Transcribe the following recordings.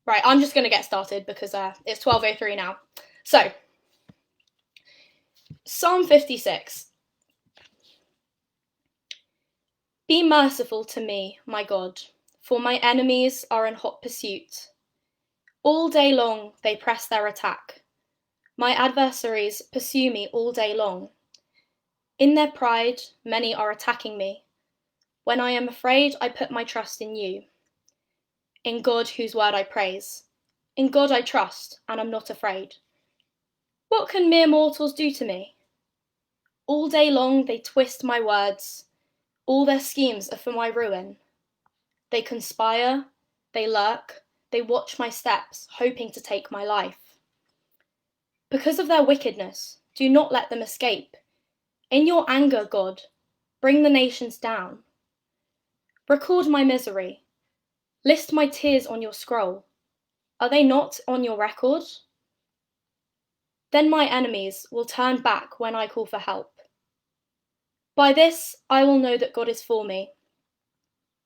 Right, I'm just going to get started because it's 12:03 now. So, Psalm 56. Be merciful to me, my God, for my enemies are in hot pursuit. All day long they press their attack. My adversaries pursue me all day long. In their pride, many are attacking me. When I am afraid, I put my trust in you. In God, whose word I praise. In God I trust, and am not afraid. What can mere mortals do to me? All day long they twist my words. All their schemes are for my ruin. They conspire, they lurk, they watch my steps, hoping to take my life. Because of their wickedness, do not let them escape. In your anger, God, bring the nations down. Record my misery. List my tears on your scroll. Are they not on your record? Then my enemies will turn back when I call for help. By this I will know that God is for me.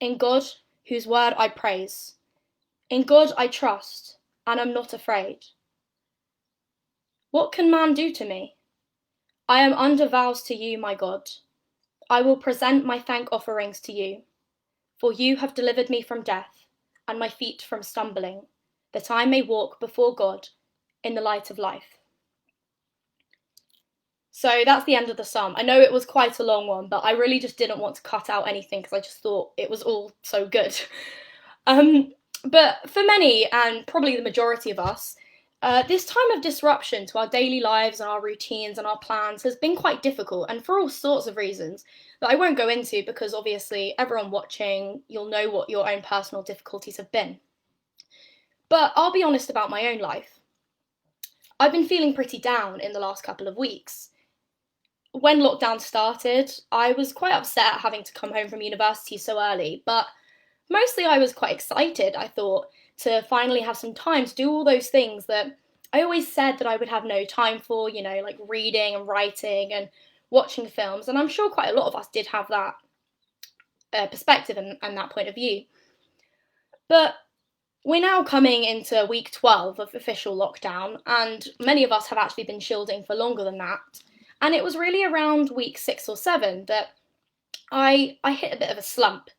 In God, whose word I praise. In God I trust, and am not afraid. What can man do to me? I am under vows to you, my God. I will present my thank offerings to you, for you have delivered me from death, and my feet from stumbling, that I may walk before God in the light of life. So that's the end of the psalm. I know it was quite a long one, but I really just didn't want to cut out anything because I just thought it was all so good. But for many, and probably the majority of us, this time of disruption to our daily lives and our routines and our plans has been quite difficult, and for all sorts of reasons that I won't go into because obviously everyone watching, you'll know what your own personal difficulties have been. But I'll be honest about my own life. I've been feeling pretty down in the last couple of weeks. When lockdown started, I was quite upset having to come home from university so early, but mostly I was quite excited, I thought, to finally have some time to do all those things that I always said that I would have no time for, like reading and writing and watching films. And I'm sure quite a lot of us did have that perspective and that point of view. But we're now coming into week 12 of official lockdown, and many of us have actually been shielding for longer than that. And it was really around week 6 or 7 that I hit a bit of a slump.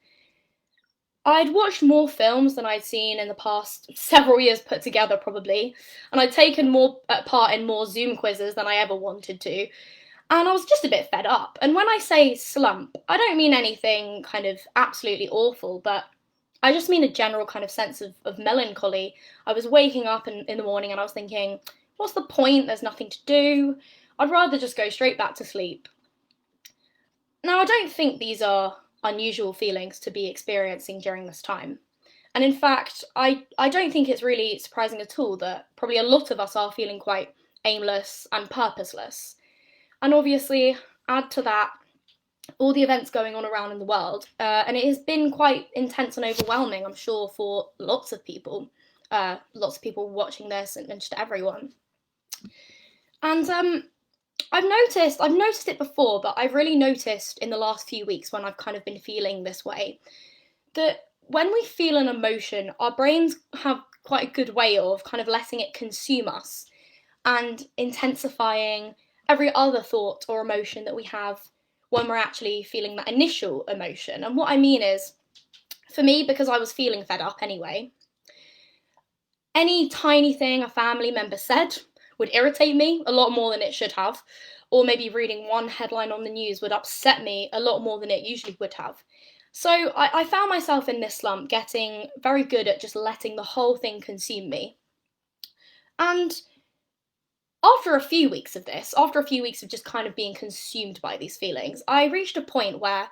I'd watched more films than I'd seen in the past several years put together, probably, and I'd taken more part in more Zoom quizzes than I ever wanted to, and I was just a bit fed up. And when I say slump, I don't mean anything kind of absolutely awful, but I just mean a general kind of sense of melancholy. I was waking up in the morning and I was thinking, what's the point? There's nothing to do. I'd rather just go straight back to sleep. Now, I don't think these are unusual feelings to be experiencing during this time. And in fact, I don't think it's really surprising at all that probably a lot of us are feeling quite aimless and purposeless. And obviously, add to that all the events going on around in the world, and it has been quite intense and overwhelming, I'm sure, for lots of people watching this and just everyone. And I've noticed it before, but I've really noticed in the last few weeks when I've kind of been feeling this way, that when we feel an emotion, our brains have quite a good way of kind of letting it consume us and intensifying every other thought or emotion that we have when we're actually feeling that initial emotion. And what I mean is, for me, because I was feeling fed up anyway, any tiny thing a family member said would irritate me a lot more than it should have, or maybe reading one headline on the news would upset me a lot more than it usually would have. So I found myself in this slump, getting very good at just letting the whole thing consume me. And after a few weeks of this, after a few weeks of just kind of being consumed by these feelings, I reached a point where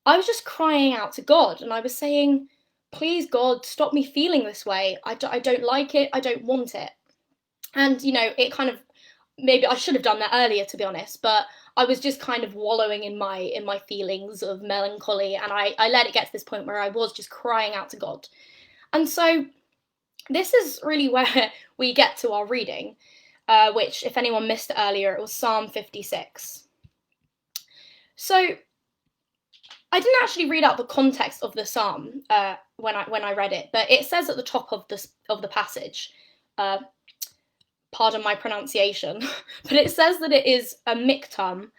I was just crying out to God, and I was saying, please, God, stop me feeling this way. I don't like it. I don't want it. And, it kind of, maybe I should have done that earlier, to be honest, but I was just kind of wallowing in my feelings of melancholy, and I let it get to this point where I was just crying out to God. And so this is really where we get to our reading, which, if anyone missed it earlier, it was Psalm 56. So I didn't actually read out the context of the psalm when I read it, but it says at the top of the passage, uh, pardon my pronunciation, but it says that it is a miktam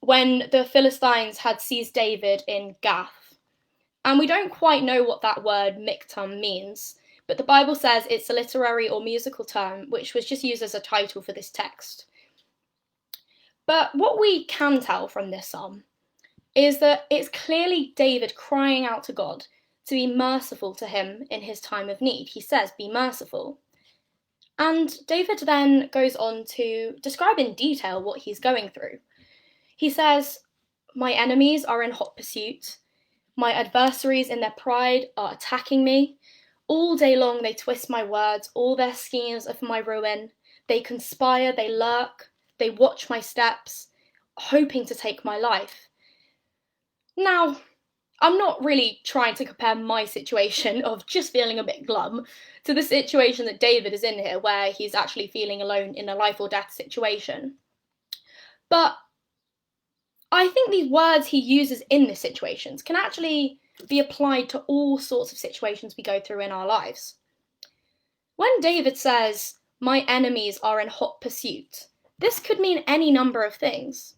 when the Philistines had seized David in Gath. And we don't quite know what that word miktam means, but the Bible says it's a literary or musical term which was just used as a title for this text. But what we can tell from this psalm is that it's clearly David crying out to God to be merciful to him in his time of need. He says, "Be merciful." And David then goes on to describe in detail what he's going through. He says, "My enemies are in hot pursuit. My adversaries in their pride are attacking me. All day long they twist my words. All their schemes are for my ruin. They conspire, they lurk, they watch my steps, hoping to take my life." Now, I'm not really trying to compare my situation of just feeling a bit glum to the situation that David is in here, where he's actually feeling alone in a life or death situation. But I think these words he uses in these situations can actually be applied to all sorts of situations we go through in our lives. When David says, "My enemies are in hot pursuit," this could mean any number of things.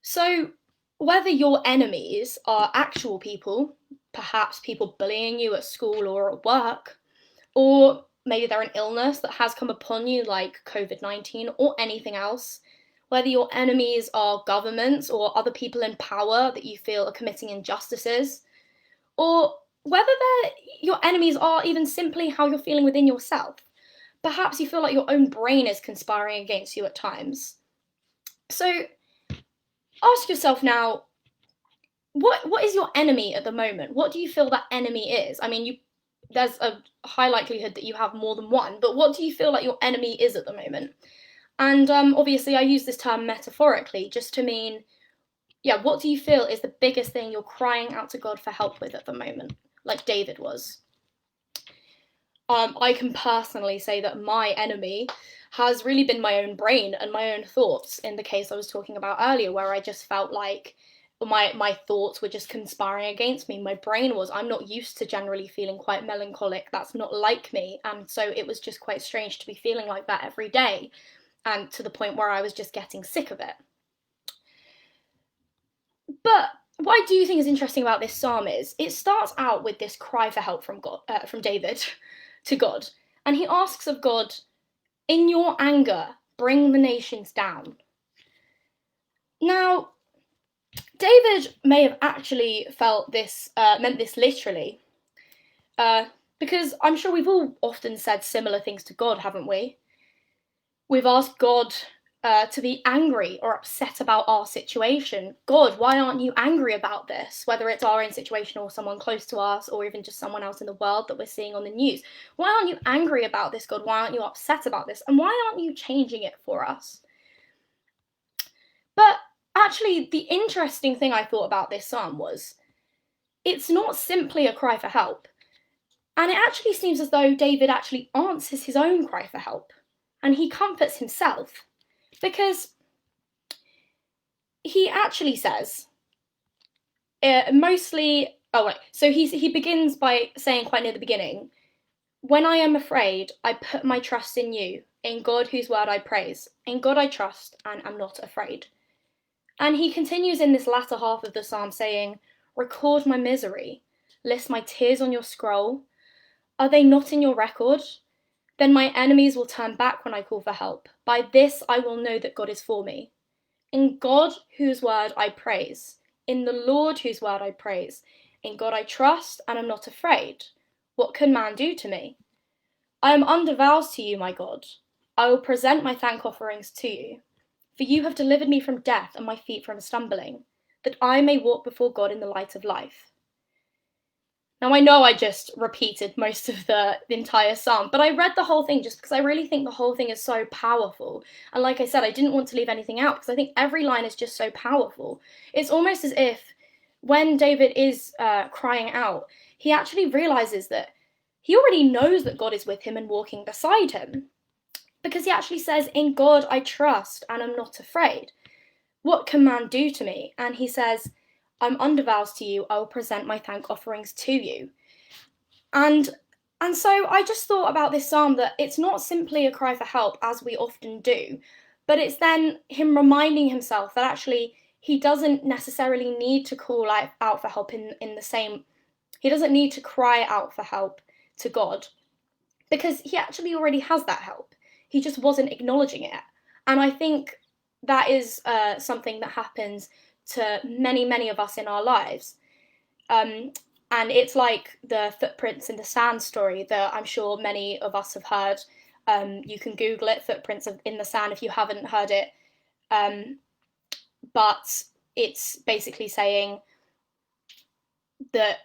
So, whether your enemies are actual people, perhaps people bullying you at school or at work, or maybe they're an illness that has come upon you like COVID-19 or anything else, whether your enemies are governments or other people in power that you feel are committing injustices, or whether your enemies are even simply how you're feeling within yourself. Perhaps you feel like your own brain is conspiring against you at times. So ask yourself now, what is your enemy at the moment? What do you feel that enemy is? I mean, there's a high likelihood that you have more than one, but what do you feel like your enemy is at the moment? And obviously I use this term metaphorically just to mean, yeah, what do you feel is the biggest thing you're crying out to God for help with at the moment, like David was? I can personally say that my enemy has really been my own brain and my own thoughts, in the case I was talking about earlier, where I just felt like my thoughts were just conspiring against me. My brain was, I'm not used to generally feeling quite melancholic. That's not like me. And so it was just quite strange to be feeling like that every day, and to the point where I was just getting sick of it. But what I do think is interesting about this psalm is it starts out with this cry for help from God, from David to God, and he asks of God, "In your anger, bring the nations down." Now, David may have actually felt this, meant this literally, because I'm sure we've all often said similar things to God, haven't we? We've asked God to be angry or upset about our situation. "God, why aren't you angry about this?" Whether it's our own situation or someone close to us, or even just someone else in the world that we're seeing on the news. "Why aren't you angry about this, God? Why aren't you upset about this? And why aren't you changing it for us?" But actually, the interesting thing I thought about this psalm was it's not simply a cry for help. And it actually seems as though David actually answers his own cry for help, and he comforts himself, because he actually says, so he begins by saying quite near the beginning, "When I am afraid, I put my trust in you, in God whose word I praise. In God I trust and am not afraid." And he continues in this latter half of the psalm saying, "Record my misery, list my tears on your scroll. Are they not in your record? Then my enemies will turn back when I call for help. By this I will know that God is for me. In God whose word I praise, in the Lord whose word I praise. In God I trust and am not afraid. What can man do to me? I am under vows to you, my God. I will present my thank offerings to you. For you have delivered me from death and my feet from stumbling, that I may walk before God in the light of life." Now, I know I just repeated most of the entire psalm, but I read the whole thing just because I really think the whole thing is so powerful. And like I said, I didn't want to leave anything out because I think every line is just so powerful. It's almost as if when David is crying out, he actually realizes that he already knows that God is with him and walking beside him. Because he actually says, "In God I trust and am not afraid. What can man do to me?" And he says, I'm under vows to you. I will present my thank offerings to you. And so I just thought about this psalm that it's not simply a cry for help, as we often do, but it's then him reminding himself that actually he doesn't necessarily need to call out for help in the same, he doesn't need to cry out for help to God, because he actually already has that help. He just wasn't acknowledging it. And I think that is something that happens to many, many of us in our lives. And it's like the footprints in the sand story that I'm sure many of us have heard. You can Google it, footprints in the sand, if you haven't heard it. But it's basically saying that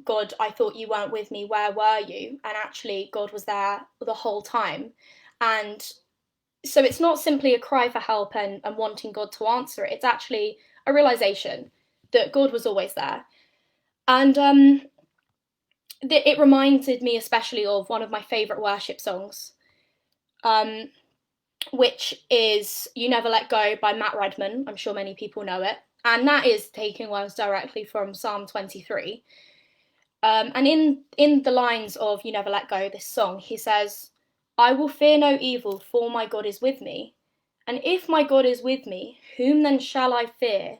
God, I thought you weren't with me. Where were you? And actually, God was there the whole time. And so it's not simply a cry for help and wanting God to answer it. It's actually a realization that God was always there. And it reminded me especially of one of my favourite worship songs, which is You Never Let Go by Matt Redman. I'm sure many people know it. And that is taking words directly from Psalm 23. And in the lines of You Never Let Go, this song, he says, I will fear no evil, for my God is with me. And if my God is with me, whom then shall I fear?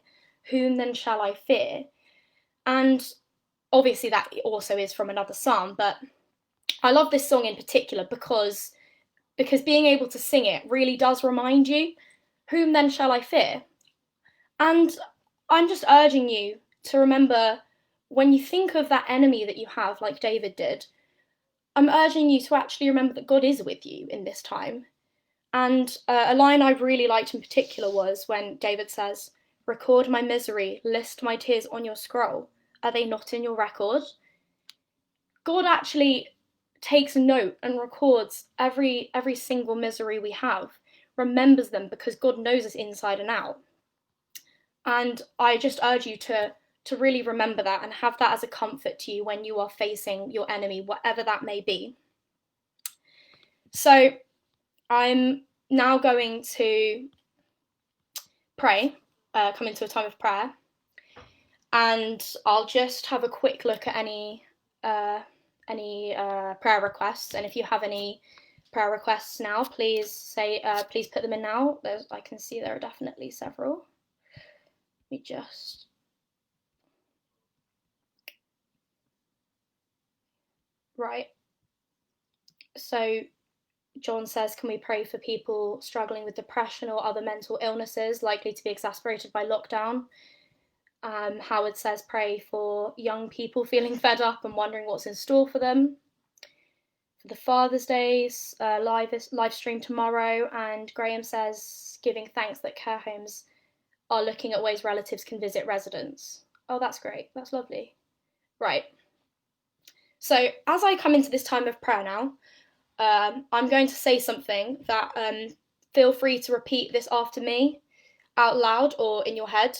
Whom then shall I fear? And obviously that also is from another psalm, but I love this song in particular because being able to sing it really does remind you, whom then shall I fear? And I'm just urging you to remember, when you think of that enemy that you have, like David did, I'm urging you to actually remember that God is with you in this time. And a line I really liked in particular was when David says, record my misery, list my tears on your scroll. Are they not in your record? God actually takes note and records every single misery we have, remembers them, because God knows us inside and out. And I just urge you to really remember that and have that as a comfort to you when you are facing your enemy, whatever that may be. So I'm now going to pray, come into a time of prayer, and I'll just have a quick look at any prayer requests. And if you have any prayer requests now, please put them in now. I can see there are definitely several. Let me just. Right. So John says, can we pray for people struggling with depression or other mental illnesses likely to be exacerbated by lockdown? Howard says, pray for young people feeling fed up and wondering what's in store for them. For the Father's Day's live stream tomorrow. And Graham says, giving thanks that care homes are looking at ways relatives can visit residents. Oh, that's great. That's lovely. Right. So as I come into this time of prayer now, I'm going to say something that feel free to repeat this after me out loud or in your head.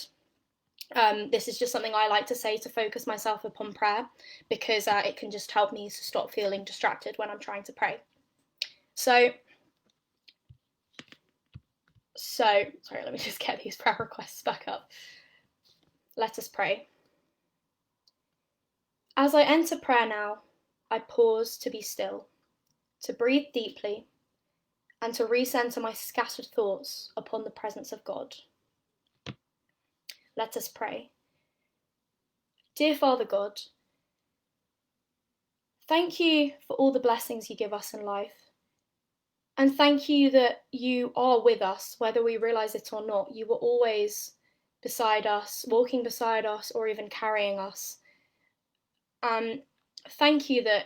This is just something I like to say to focus myself upon prayer, because it can just help me to stop feeling distracted when I'm trying to pray. So sorry, let me just get these prayer requests back up. Let us pray. As I enter prayer now, I pause to be still, to breathe deeply, and to recenter my scattered thoughts upon the presence of God. Let us pray. Dear Father God, thank you for all the blessings you give us in life. And thank you that you are with us, whether we realise it or not. You were always beside us, walking beside us, or even carrying us. Thank you that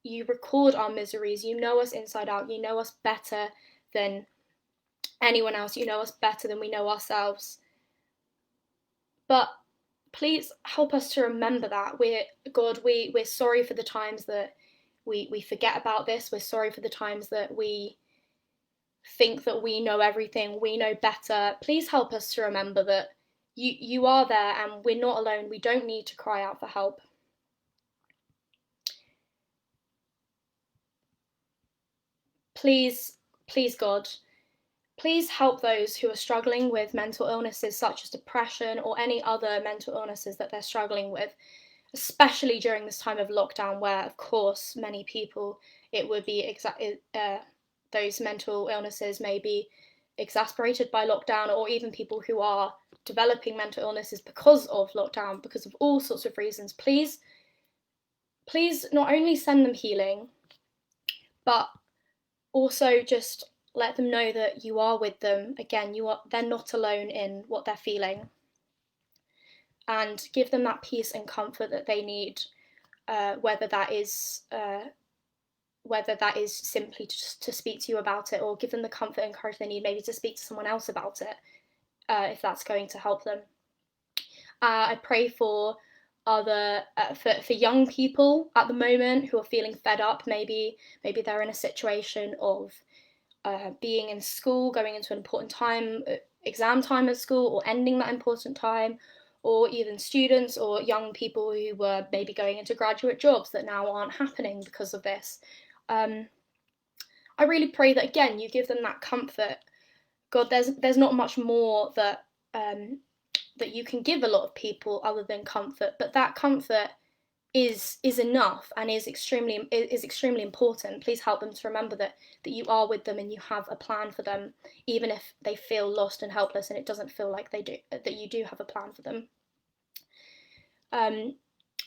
you record our miseries. You know us inside out. You know us better than anyone else. You know us better than we know ourselves. But please help us to remember that. We're sorry for the times that we forget about this. We're sorry for the times that we think that we know everything, we know better. Please help us to remember that you are there and we're not alone. We don't need to cry out for help. Please, God, Please help those who are struggling with mental illnesses such as depression or any other mental illnesses that they're struggling with, especially during this time of lockdown where, of course, many people, it would be those mental illnesses may be exasperated by lockdown, or even people who are developing mental illnesses because of lockdown, because of all sorts of reasons. Please not only send them healing, but also just let them know that you are with them. Again, they're not alone in what they're feeling, and give them that peace and comfort that they need, whether that is simply to speak to you about it, or give them the comfort and courage they need maybe to speak to someone else about it, if that's going to help them. I pray for for young people at the moment who are feeling fed up. Maybe they're in a situation of being in school, going into an important time, exam time at school, or ending that important time, or even students or young people who were maybe going into graduate jobs that now aren't happening because of this. I really pray that, again, you give them that comfort. God, there's not much more that you can give a lot of people other than comfort, but that comfort is enough and is extremely important. Please help them to remember that you are with them and you have a plan for them, even if they feel lost and helpless and it doesn't feel like that you do have a plan for them.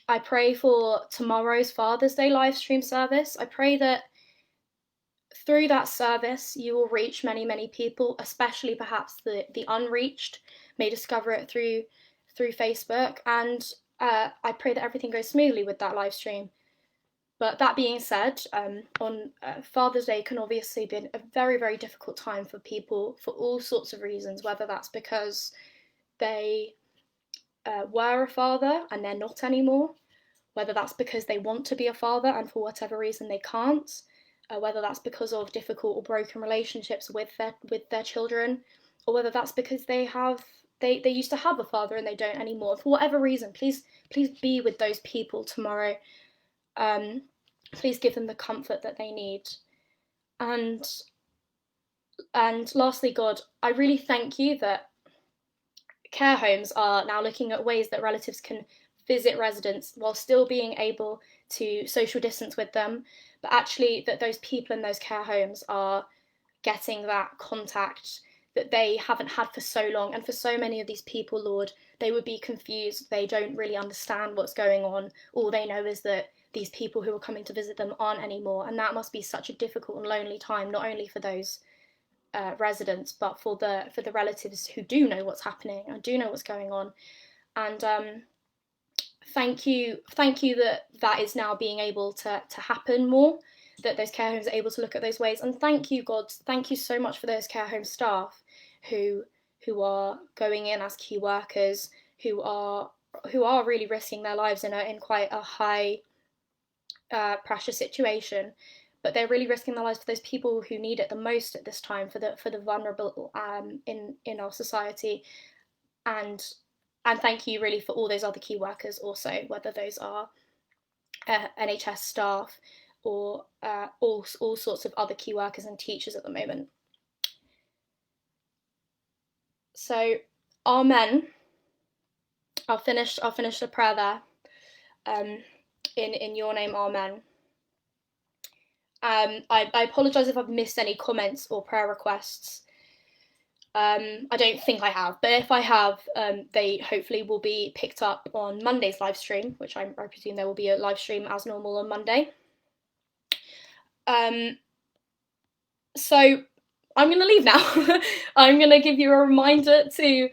I pray for tomorrow's Father's Day live stream service. I pray that through that service you will reach many people, especially perhaps the unreached may discover it through Facebook, and I pray that everything goes smoothly with that live stream. But that being said, on Father's Day can obviously be a very difficult time for people for all sorts of reasons, whether that's because they were a father and they're not anymore, whether that's because they want to be a father and for whatever reason they can't, whether that's because of difficult or broken relationships with their children, or whether that's because they used to have a father and they don't anymore. For whatever reason, please be with those people tomorrow. Please give them the comfort that they need. And lastly, God, I really thank you that care homes are now looking at ways that relatives can visit residents while still being able to social distance with them, but actually that those people in those care homes are getting that contact that they haven't had for so long. And for so many of these people, Lord, they would be confused. They don't really understand what's going on. All they know is that these people who are coming to visit them aren't anymore. And that must be such a difficult and lonely time, not only for those residents, but for the relatives who do know what's happening and do know what's going on. And thank you that is now being able to happen more, that those care homes are able to look at those ways. And thank you, God, thank you so much for those care home staff who are going in as key workers, who are really risking their lives in quite a high pressure situation, but they're really risking their lives for those people who need it the most at this time, for the vulnerable in our society. And thank you really for all those other key workers also, whether those are NHS staff or all sorts of other key workers and teachers at the moment. So, Amen. I'll finish the prayer there. In your name, Amen. I apologise if I've missed any comments or prayer requests. I don't think I have, but if I have, they hopefully will be picked up on Monday's live stream, which I presume there will be a live stream as normal on Monday. So I'm going to leave now. I'm going to give you a reminder to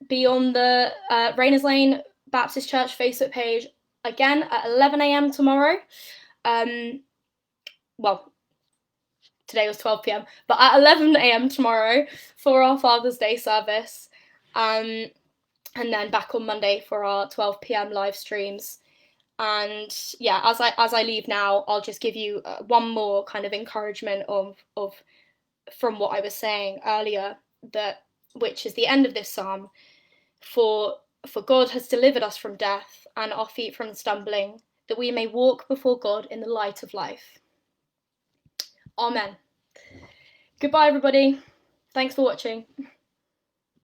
be on the Rayners Lane Baptist Church Facebook page again at 11 a.m. tomorrow. Well, today was 12 p.m, but at 11 a.m. tomorrow for our Father's Day service, and then back on Monday for our 12 p.m. live streams. And yeah, as I leave now, I'll just give you one more kind of encouragement of from what I was saying earlier, which is the end of this psalm. For God has delivered us from death and our feet from stumbling, that we may walk before God in the light of life. Amen. Goodbye, everybody. Thanks for watching.